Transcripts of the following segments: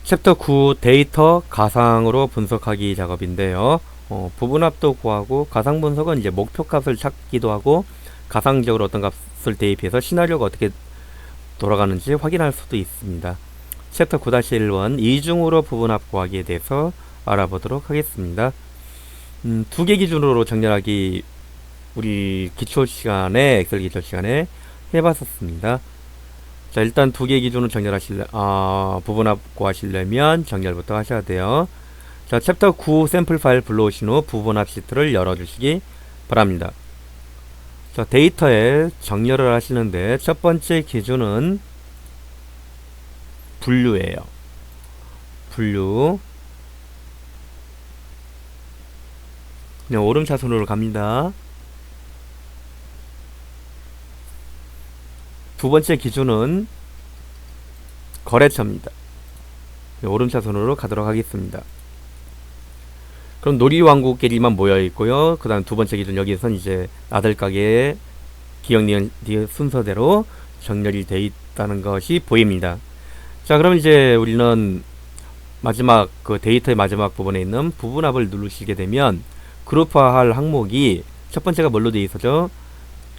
챕터 9 데이터 가상으로 분석하기 작업인데요. 부분합도 구하고 가상 분석은 이제 목표값을 찾기도 하고 가상적으로 어떤 값을 대입해서 시나리오가 어떻게 돌아가는지 확인할 수도 있습니다. 챕터 9-1번 이중으로 부분합 구하기에 대해서 알아보도록 하겠습니다. 두 개 기준으로 정렬하기 우리 기초 시간에 엑셀 기초 시간에 해봤었습니다. 자, 일단 두 개 기준으로 부분합 구하시려면 정렬부터 하셔야 돼요. 자, 챕터 9 샘플 파일 불러오신 후 부분합 시트를 열어주시기 바랍니다. 자, 데이터에 정렬을 하시는데 첫 번째 기준은 분류예요. 분류. 그냥 오름차순으로 갑니다. 두 번째 기준은 거래처입니다. 오름차순으로 가도록 하겠습니다. 그럼 놀이왕국끼리만 모여 있고요. 그 다음 두 번째 기준 여기선 이제 아들가게의 기억, 니은 순서대로 정렬이 되어 있다는 것이 보입니다. 자, 그럼 이제 우리는 마지막 그 데이터의 마지막 부분에 있는 부분합을 누르시게 되면 그룹화할 항목이 첫 번째가 뭘로 되어 있었죠?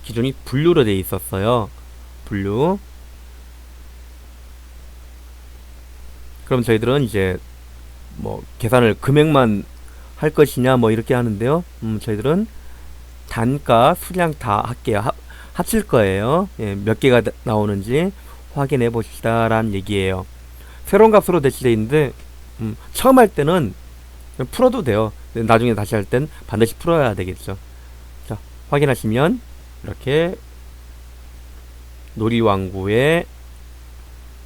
기준이 분류로 되어 있었어요. 분류. 그럼 저희들은 이제 뭐 계산을 금액만 할 것이냐 뭐 이렇게 하는데요. 저희들은 단가, 수량 다 할게요. 합칠 거예요. 예, 몇 개가 나오는지 확인해 봅시다 라는 얘기예요. 새로운 값으로 대체되어 있는데 처음 할 때는 풀어도 돼요. 나중에 다시 할 땐 반드시 풀어야 되겠죠. 자, 확인하시면 이렇게 놀이왕구의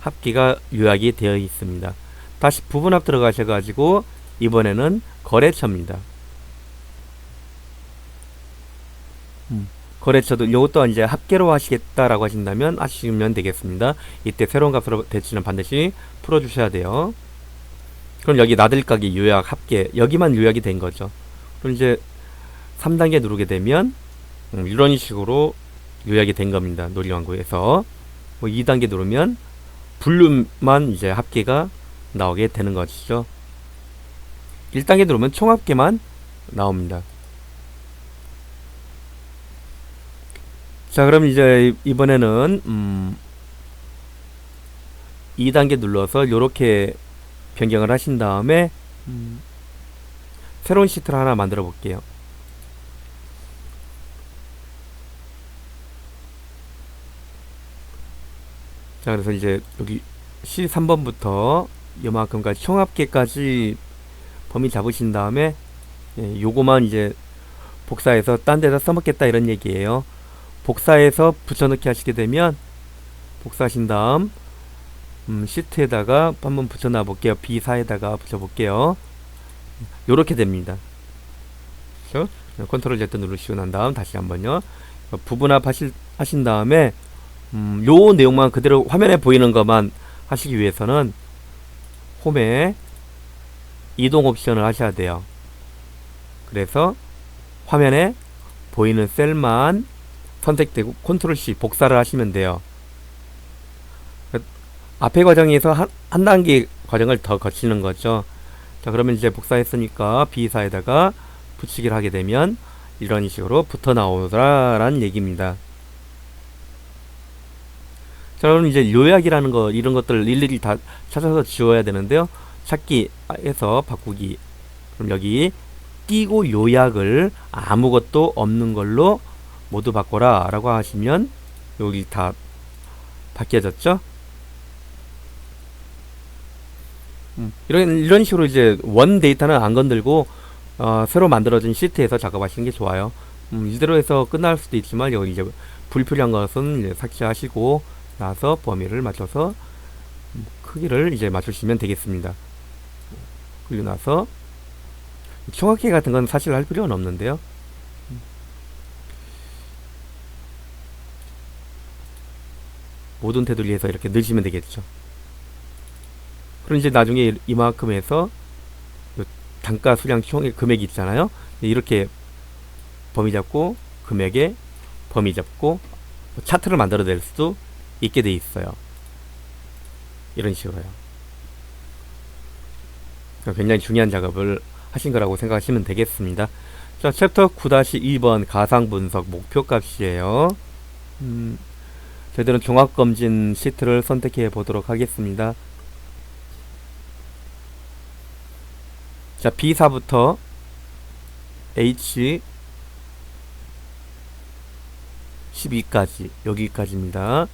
합계가 요약이 되어 있습니다. 다시 부분합 들어가셔가지고 이번에는 거래처입니다. 거래처도 이것 또한 이제 합계로 하시겠다라고 하신다면 하시면 되겠습니다. 이때 새로운 값으로 대치는 반드시 풀어주셔야 돼요. 그럼 여기 나들가기 요약 합계 여기만 요약이 된 거죠. 그럼 이제 3단계 누르게 되면 이런 식으로 요약이 된 겁니다. 놀이왕국에서 뭐 2단계 누르면 분류만 이제 합계가 나오게 되는 것이죠. 1단계 누르면 총합계만 나옵니다. 자, 그럼 이제 이번에는 2단계 눌러서 이렇게 변경을 하신 다음에 새로운 시트를 하나 만들어 볼게요. 자, 그래서 이제 여기 C3번부터 요만큼까지 총합계까지 범위 잡으신 다음에 요거만 이제 복사해서 딴 데다 써먹겠다 이런 얘기예요. 복사해서 붙여넣기 하시게 되면 복사하신 다음 시트에다가 한번 붙여놔 볼게요. B4에다가 붙여볼게요. 요렇게 됩니다. 그렇죠? 컨트롤 Z 누르시고 난 다음 다시 한번요. 부분합 하신 다음에 요 내용만 그대로 화면에 보이는 것만 하시기 위해서는 홈에 이동 옵션을 하셔야 돼요. 그래서 화면에 보이는 셀만 선택되고 컨트롤 C 복사를 하시면 돼요. 앞에 과정에서 한 단계 과정을 더 거치는 거죠. 자, 그러면 이제 복사했으니까 B4에다가 붙이기를 하게 되면 이런 식으로 붙어 나오더라라는 얘기입니다. 자, 그럼 이제 요약이라는 거 이런 것들을 일일이 다 찾아서 지워야 되는데요. 찾기에서 바꾸기. 그럼 여기 띄고 요약을 아무것도 없는 걸로 모두 바꿔라 라고 하시면 여기 다 바뀌어졌죠. 이런 식으로 이제 원 데이터는 안 건들고 새로 만들어진 시트에서 작업하시는 게 좋아요. 이대로 해서 끝날 수도 있지만 여기 이제 불필요한 것은 이제 삭제하시고 나서 범위를 맞춰서 크기를 이제 맞추시면 되겠습니다. 그리고 나서 총합계 같은 건 사실 할 필요는 없는데요. 모든 테두리에서 이렇게 넣으시면 되겠죠. 그럼 이제 나중에 이만큼 해서 단가 수량 총의 금액이 있잖아요. 이렇게 범위 잡고 금액에 범위 잡고 차트를 만들어 낼 수도 있게 돼 있어요. 이런 식으로요. 굉장히 중요한 작업을 하신 거라고 생각하시면 되겠습니다. 자, 챕터 9-2번 가상 분석 목표값이에요. 저희들은 종합검진 시트를 선택해 보도록 하겠습니다. 자, B4부터 H 12까지 여기까지입니다.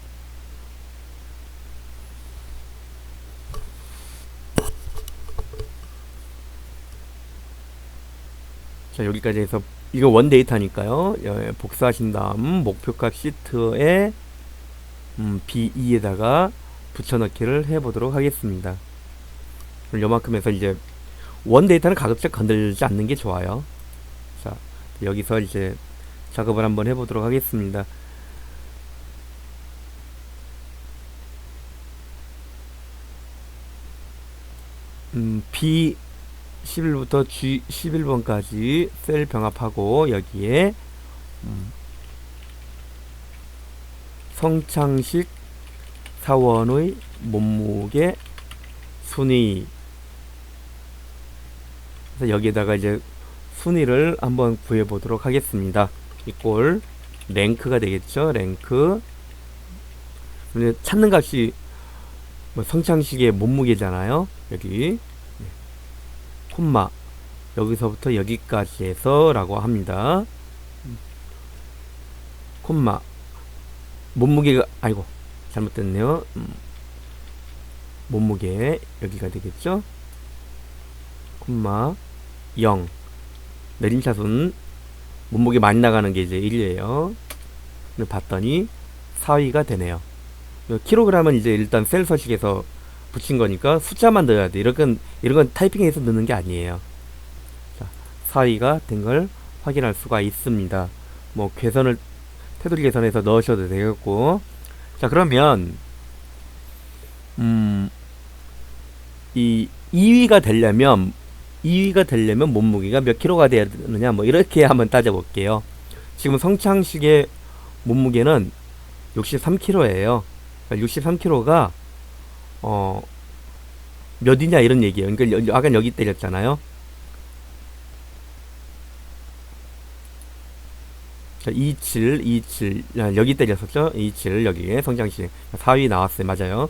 자, 여기까지 해서 이거 원 데이터니까요. 복사하신 다음 목표값 시트에 B2에다가 붙여넣기를 해보도록 하겠습니다. 그럼 요만큼 해서 이제 원 데이터는 가급적 건들지 않는 게 좋아요. 자, 여기서 이제 작업을 한번 해보도록 하겠습니다. B11부터 G11번까지 셀 병합하고 여기에 성창식 사원의 몸무게 순위, 그래서 여기에다가 이제 순위를 한번 구해 보도록 하겠습니다. 이꼴 랭크가 되겠죠. 랭크. 근데 찾는 값이 뭐 성창식의 몸무게잖아요. 여기 콤마 여기서부터 여기까지 해서 라고 합니다. 콤마 몸무게가 아이고 잘못됐네요. 몸무게 여기가 되겠죠. 콤마 0 내림차순 몸무게 많이 나가는 게 이제 1이에요. 봤더니 4위가 되네요. 킬로그램은 이제 일단 셀 서식에서 붙인 거니까 숫자만 넣어야 돼. 이런 건 타이핑해서 넣는 게 아니에요. 자, 4위가 된 걸 확인할 수가 있습니다. 뭐 계산을 테두리 계산해서 넣으셔도 되겠고. 자, 그러면 이 2위가 되려면 몸무게가 몇 킬로가 돼야 되느냐, 뭐 이렇게 한번 따져볼게요. 지금 성창식의 몸무게는 63kg예요. 63kg가 몇이냐 이런 얘기예요. 그러니까 아까 여기 때렸잖아요. 자, 27 여기 때렸었죠. 27 여기에 성장식 4위 나왔어요. 맞아요.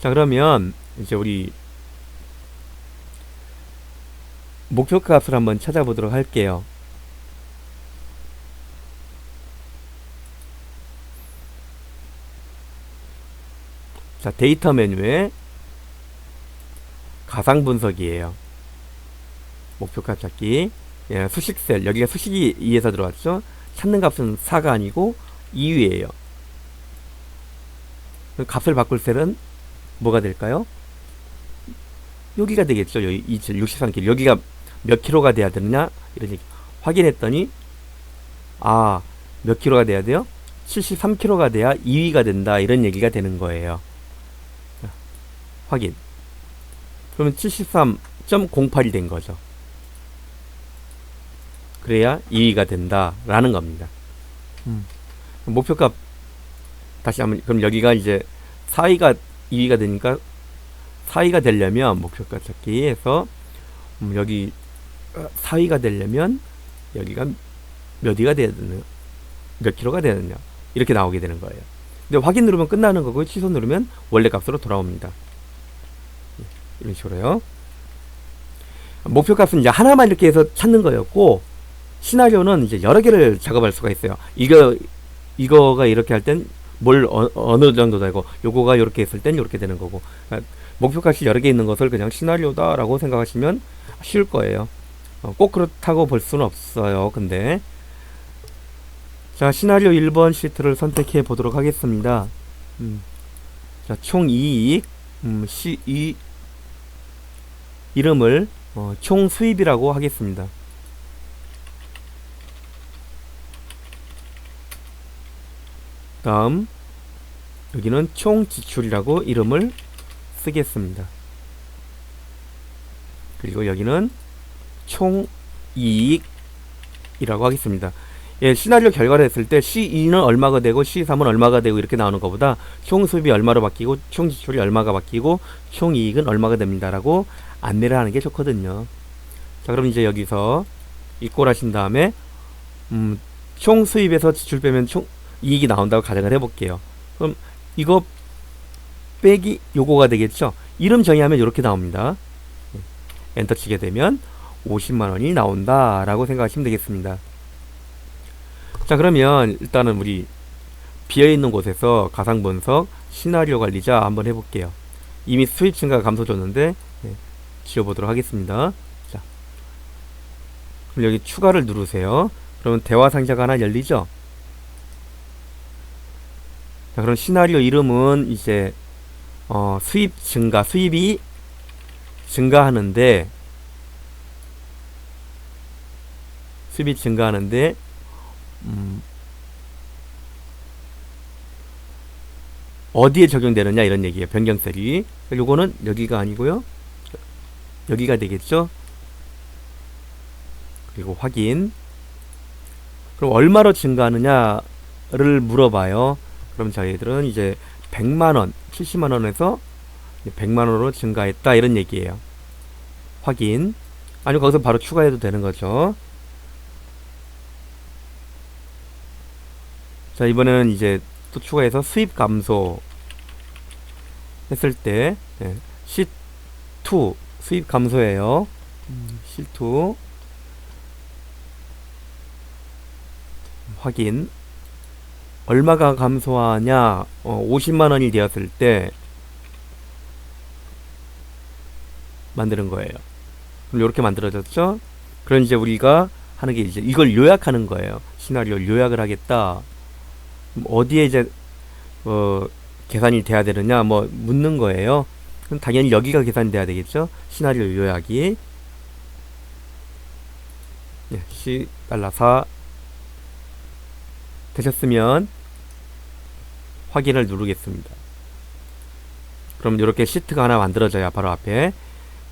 자, 그러면 이제 우리 목표값을 한번 찾아보도록 할게요. 자, 데이터 메뉴에 가상 분석이에요. 목표값 찾기. 예, 수식셀. 여기가 수식이 2에서 들어왔죠. 찾는 값은 4가 아니고 2위에요. 값을 바꿀 셀은 뭐가 될까요? 여기가 되겠죠. 여기 63kg. 여기가 몇 킬로가 돼야 되느냐? 이런 얘기. 확인했더니 몇 킬로가 돼야 돼요? 73kg가 돼야 2위가 된다. 이런 얘기가 되는 거예요. 자, 확인. 그러면 73.08이 된 거죠. 그래야 2위가 된다 라는 겁니다. 목표값 다시 한번. 그럼 여기가 이제 4위가 2위가 되니까 4위가 되려면 목표값 찾기 해서 여기 4위가 되려면 여기가 몇 위가 돼야 되느냐, 몇 킬로가 돼야 되느냐, 이렇게 나오게 되는 거예요. 근데 확인 누르면 끝나는 거고 취소 누르면 원래 값으로 돌아옵니다. 이런 식으로요. 목표값은 이제 하나만 이렇게 해서 찾는 거였고, 시나리오는 이제 여러 개를 작업할 수가 있어요. 이거가 이렇게 할 땐 어느 정도 되고, 요거가 이렇게 했을 땐 이렇게 되는 거고. 그러니까 목표값이 여러 개 있는 것을 그냥 시나리오다 라고 생각하시면 쉬울 거예요. 꼭 그렇다고 볼 수는 없어요. 근데 자, 시나리오 1번 시트를 선택해 보도록 하겠습니다. 자, 총 이익 이름을 총 수입이라고 하겠습니다. 다음 여기는 총 지출이라고 이름을 쓰겠습니다. 그리고 여기는 총 이익이라고 하겠습니다. 예, 시나리오 결과를 했을 때 C2는 얼마가 되고 C3은 얼마가 되고 이렇게 나오는 것보다 총 수입이 얼마로 바뀌고 총 지출이 얼마가 바뀌고 총 이익은 얼마가 됩니다라고 안내를 하는 게 좋거든요. 자, 그럼 이제 여기서 이꼴 하신 다음에 총 수입에서 지출 빼면 총 이익이 나온다고 가정을 해볼게요. 그럼 이거 빼기 요거가 되겠죠. 이름 정의하면 이렇게 나옵니다. 엔터 치게 되면 50만원이 나온다 라고 생각하시면 되겠습니다. 자, 그러면 일단은 우리 비어있는 곳에서 가상분석 시나리오 관리자 한번 해볼게요. 이미 수입 증가 감소 줬는데 지워보도록 하겠습니다. 자, 그럼 여기 추가를 누르세요. 그러면 대화 상자가 하나 열리죠. 자, 그럼 시나리오 이름은 이제 수입 증가, 수입이 증가하는데 어디에 적용되느냐 이런 얘기예요. 변경셀이. 요거는 여기가 아니고요. 여기가 되겠죠. 그리고 확인. 그럼 얼마로 증가하느냐를 물어봐요. 그럼 저희들은 이제 100만원, 70만원에서 100만원으로 증가했다 이런 얘기예요. 확인. 아니면 거기서 바로 추가해도 되는 거죠. 자, 이번에는 이제 또 추가해서 수입 감소 했을 때 C2 수입 감소예요. C2 확인. 얼마가 감소하냐? 50만원이 되었을 때 만드는 거예요. 그럼 이렇게 만들어졌죠? 그럼 이제 우리가 하는 게 이제 이걸 요약하는 거예요. 시나리오를 요약을 하겠다. 어디에 이제 계산이 돼야 되느냐 뭐 묻는 거예요. 그럼 당연히 여기가 계산이 돼야 되겠죠. 시나리오 요약이 C$4 되셨으면 확인을 누르겠습니다. 그럼 이렇게 시트가 하나 만들어져요. 바로 앞에.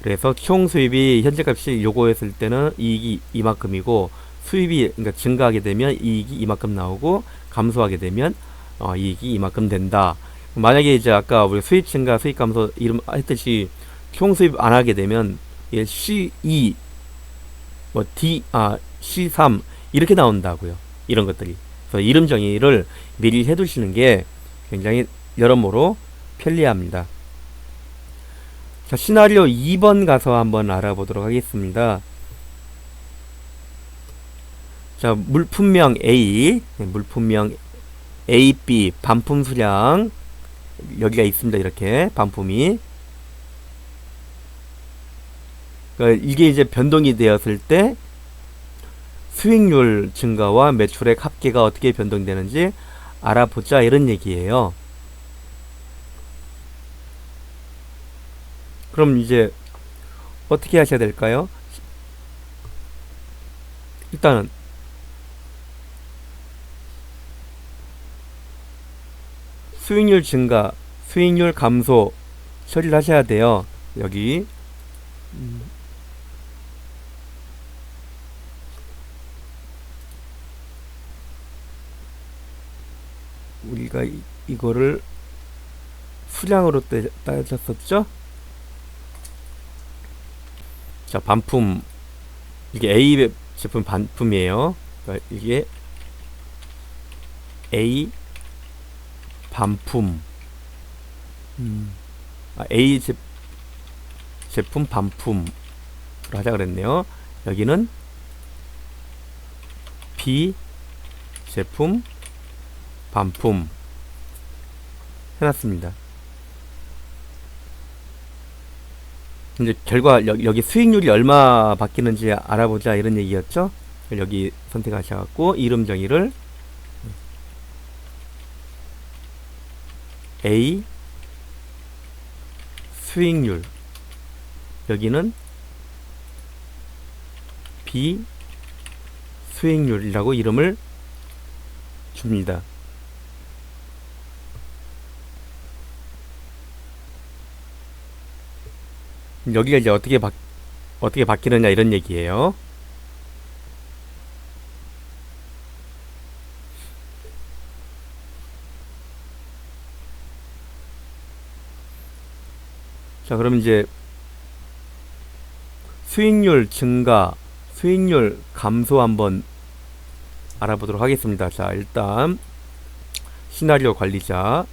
그래서 총 수입이 현재 값이 요거였을 때는 이익이 이만큼이고 수입이 그러니까 증가하게 되면 이익이 이만큼 나오고 감소하게 되면 이익이 이만큼 된다. 만약에 이제 아까 우리 수입 증가, 수입 감소 이름 했듯이 총 수입 안 하게 되면 C2, 뭐 C3 이렇게 나온다고요. 이런 것들이. 그래서 이름 정의를 미리 해두시는 게 굉장히 여러모로 편리합니다. 자, 시나리오 2번 가서 한번 알아보도록 하겠습니다. 자, 물품명 A, 물품명 A, B, 반품 수량 여기가 있습니다. 이렇게 반품이 그러니까 이게 이제 변동이 되었을 때 수익률 증가와 매출액 합계가 어떻게 변동되는지 알아보자 이런 얘기예요. 그럼 이제 어떻게 하셔야 될까요? 일단은 수익률 증가, 수익률 감소 처리를 하셔야 돼요. 여기 우리가 이거를 수량으로 따졌었죠? 자, 반품 이게 A 제품 반품이에요. 그러니까 이게 A 반품 A 제품 반품을 하자 그랬네요. 여기는 B 제품 반품 해놨습니다. 이제 결과 여기 수익률이 얼마 바뀌는지 알아보자 이런 얘기였죠. 여기 선택하셔갖고 이름 정의를 A 수익률 여기는 B 수익률이라고 이름을 줍니다. 여기가 이제 어떻게 바뀌느냐 이런 얘기예요. 자, 그럼 이제 수익률 증가, 수익률 감소 한번 알아보도록 하겠습니다. 자, 일단 시나리오 관리자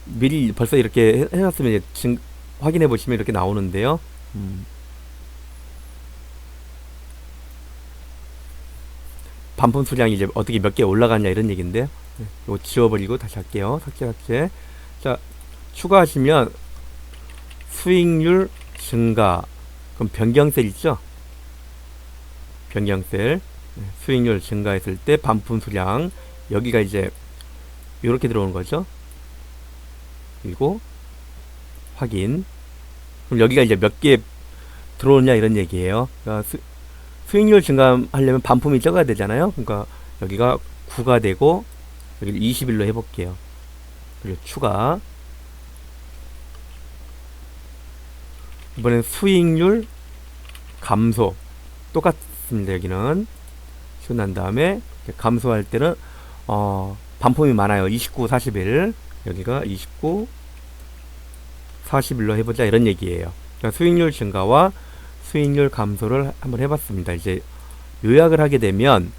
미리 벌써 이렇게 해놨으면 이제 확인해 보시면 이렇게 나오는데요. 반품 수량이 이제 어떻게 몇 개 올라갔냐 이런 얘기인데, 이거 지워버리고 다시 할게요. 삭제. 자, 추가하시면 수익률 증가, 그럼 변경셀 있죠? 변경셀, 수익률 증가했을 때 반품 수량, 여기가 이제 이렇게 들어오는 거죠. 그리고 확인. 그럼 여기가 이제 몇 개 들어오냐 이런 얘기예요. 그러니까 수익률 증가하려면 반품이 적어야 되잖아요. 그러니까 여기가 9가 되고 여기를 21로 해볼게요. 그리고 추가. 이번엔 수익률 감소 똑같습니다. 여기는 난 다음에 감소할 때는 반품이 많아요. 29, 41. 여기가 29, 41로 해보자 이런 얘기예요. 그러니까 수익률 증가와 수익률 감소를 한번 해봤습니다. 이제 요약을 하게 되면,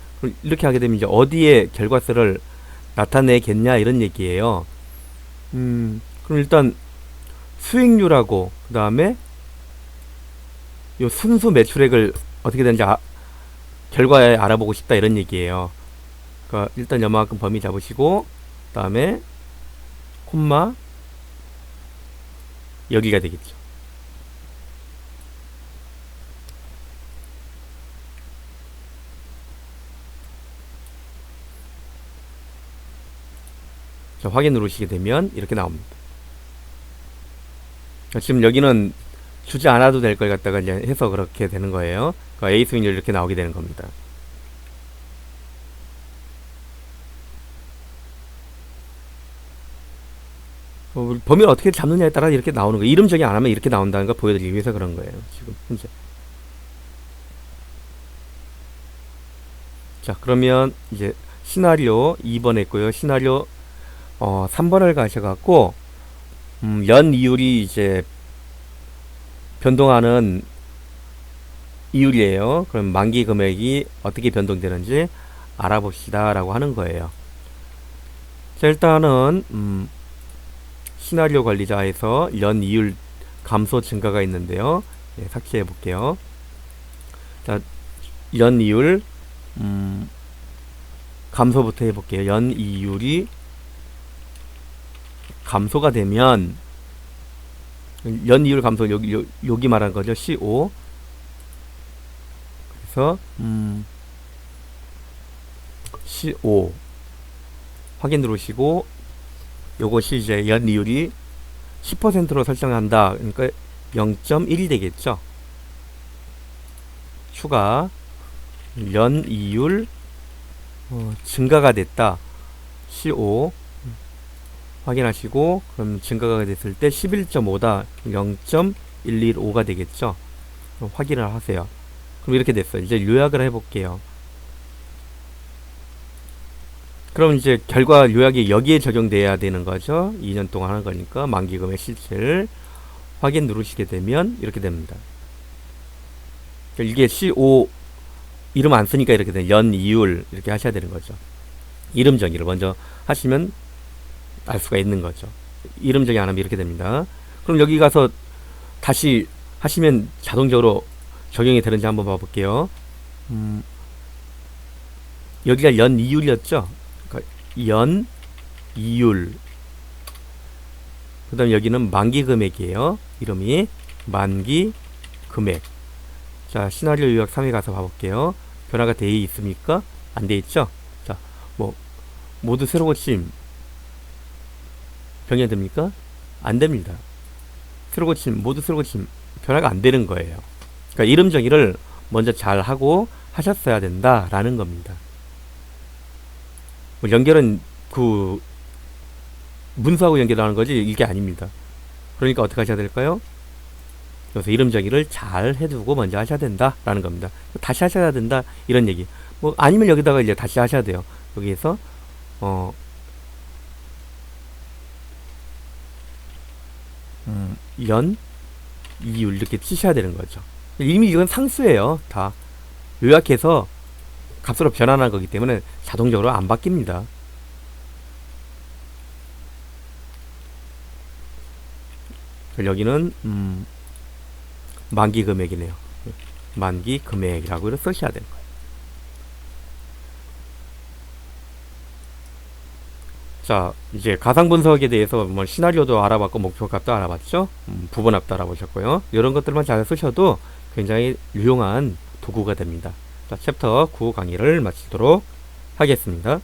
이렇게 하게 되면 이제 어디에 결과서를 나타내겠냐 이런 얘기예요. 그럼 일단 수익률하고 그 다음에 요 순수 매출액을 어떻게 되는지 결과에 알아보고 싶다 이런 얘기예요. 그러니까 일단 요만큼 범위 잡으시고 그 다음에 콤마 여기가 되겠죠. 자, 확인 누르시게 되면 이렇게 나옵니다. 지금 여기는 주지 않아도 될 걸 갖다가 이제 해서 그렇게 되는 거예요. 그러니까 A 수익률 이렇게 나오게 되는 겁니다. 범위를 어떻게 잡느냐에 따라 이렇게 나오는 거예요. 이름 정의 안 하면 이렇게 나온다는 걸 보여드리기 위해서 그런 거예요. 지금 현재. 자, 그러면 이제 시나리오 2번 했고요. 시나리오 3번을 가셔갖고 연 이율이 이제 변동하는 이율이에요. 그럼 만기 금액이 어떻게 변동되는지 알아봅시다 라고 하는 거예요. 자, 일단은 시나리오 관리자에서 연 이율 감소 증가가 있는데요. 네, 삭제해 볼게요. 자, 연 이율 감소부터 해볼게요. 연 이율이 감소가 되면, 연 이율 감소 여기 말한 거죠. CO. 그래서 CO 확인 누르시고, 요것이 이제 연 이율이 10%로 설정한다. 그러니까 0.1이 되겠죠. 추가 연 이율 증가가 됐다. CO 확인하시고, 그럼 증가가 됐을 때 11.5다. 0.115가 되겠죠. 확인을 하세요. 그럼 이렇게 됐어요. 이제 요약을 해볼게요. 그럼 이제 결과 요약이 여기에 적용돼야 되는 거죠. 2년 동안 하는 거니까 만기금의 실질 확인 누르시게 되면 이렇게 됩니다. 이게 CO 이름 안 쓰니까 이렇게 돼요. 연 이율 이렇게 하셔야 되는 거죠. 이름 정의를 먼저 하시면 알 수가 있는 거죠. 이름 정의 안 하면 이렇게 됩니다. 그럼 여기 가서 다시 하시면 자동적으로 적용이 되는지 한번 봐볼게요. 여기가 연 이율이었죠. 그러니까 연 이율. 그 다음 여기는 만기 금액이에요. 이름이 만기 금액. 자, 시나리오 요약 3에 가서 봐볼게요. 변화가 돼 있습니까? 안 돼 있죠? 자, 모두 새로 고침 변경됩니까? 안 됩니다. 새로 고침, 모두 새로 고침 변화가 안 되는 거예요. 그러니까 이름 정의를 먼저 잘 하고 하셨어야 된다라는 겁니다. 연결은 그 문서하고 연결하는 거지 이게 아닙니다. 그러니까 어떻게 하셔야 될까요? 그래서 이름 정의를 잘 해두고 먼저 하셔야 된다라는 겁니다. 다시 하셔야 된다 이런 얘기. 아니면 여기다가 이제 다시 하셔야 돼요. 여기에서 연, 이율 이렇게 치셔야 되는 거죠. 이미 이건 상수예요. 다 요약해서 값으로 변환한 거기 때문에 자동적으로 안 바뀝니다. 여기는 만기 금액이네요. 만기 금액이라고 쓰셔야 되는 거예요. 자, 이제 가상 분석에 대해서 뭐 시나리오도 알아봤고 목표값도 알아봤죠. 부분합도 알아보셨고요. 이런 것들만 잘 쓰셔도 굉장히 유용한 도구가 됩니다. 자, 챕터 9 강의를 마치도록 하겠습니다.